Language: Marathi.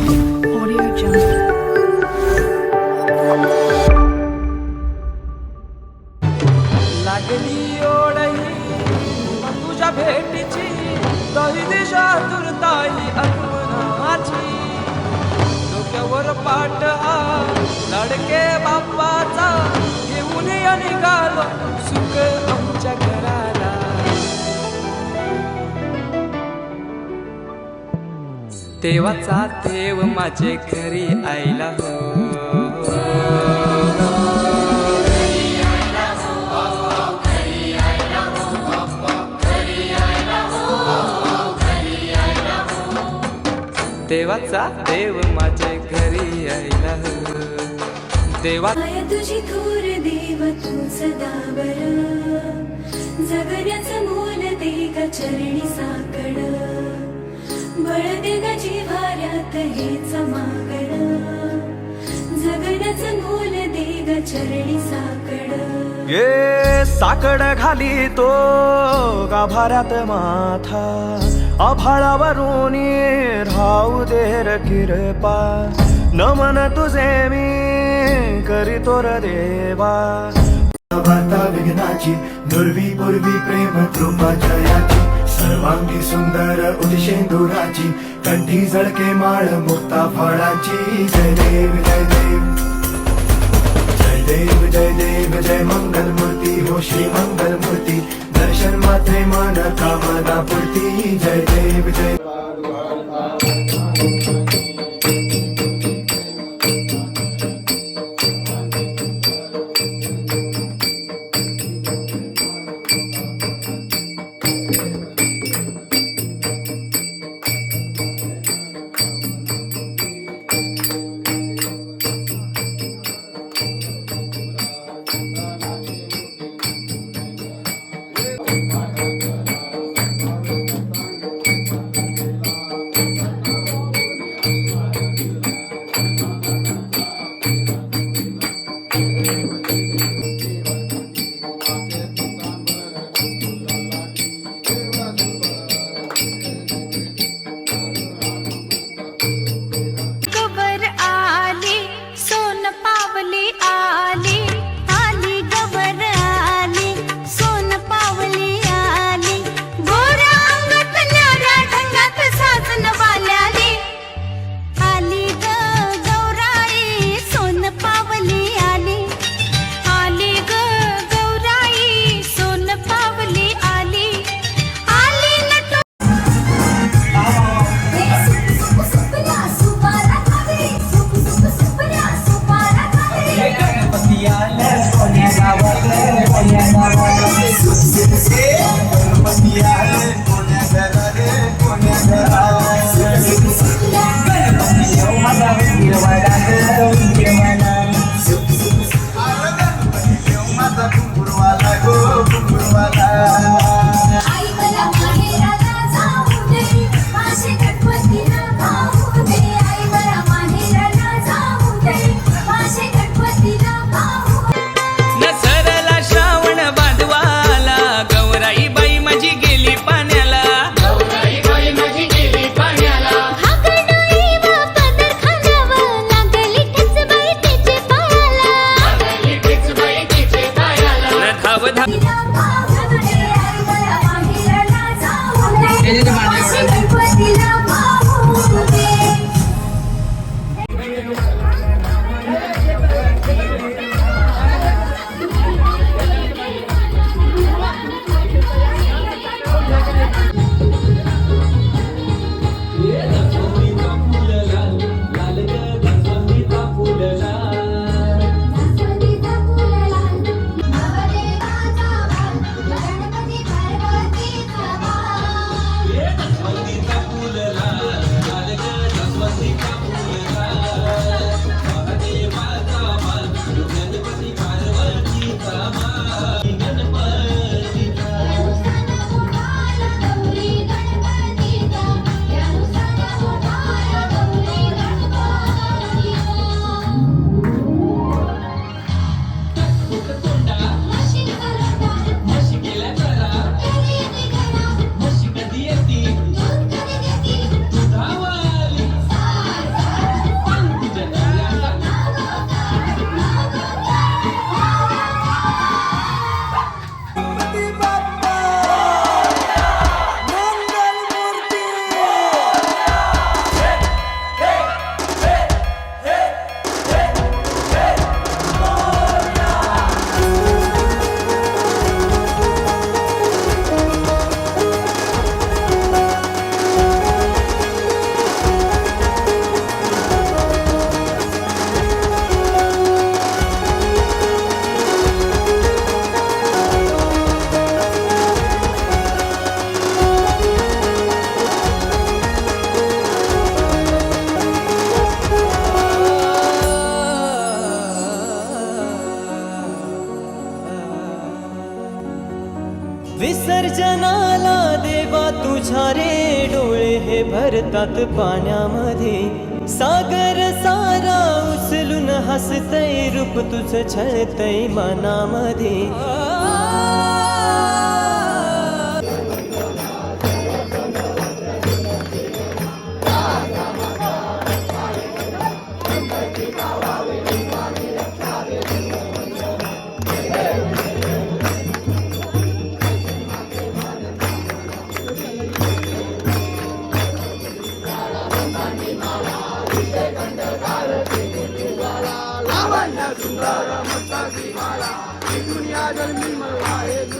Audio Jungle. लागली ओढही तुझ्या भेटीची दही दिशा तुरताई आगमनाची डोक्यावर पाट हा लाडके बाप्पाचा घेऊन या निघालो सुख आमच्या घराला देवाचा देव माझे घरी आईला हो देवाचा देव माझे घरी यायला देवा तुझी थोर देव तू सदा बर जगण्याचं मोल दे ग चरणी साकड बळ दे ग जिव्हाऱ्यात हेच मागण जगण्याचं मोल दे ग चरणी साकड ये साकड घाली तो गाभाऱ्यात माथा आभाळावरून राहू दे र कृपा नमन तुझे मी करीतो र देवा वार्ता विघ्नाची दुर्वी पूर्वी प्रेम कृपा जयाची सर्वांगी सुंदर उदिशेंदुराची कंठी जळके माळ मुक्ता फळाची जय देव जय देव जय देव जय देव जय मंगल मूर्ती हो श्री मंगल मूर्ती दर्शन मात्रे मन कामना पूर्ती जय देव जय तुझ्या रे डोळे हे भरतात पाण्यामध्ये सागर सारा उचलून हसतय रूप तुझं छळतय मनामध्ये सुंदर मस्ताची माला ही दुनिया जन्मी मला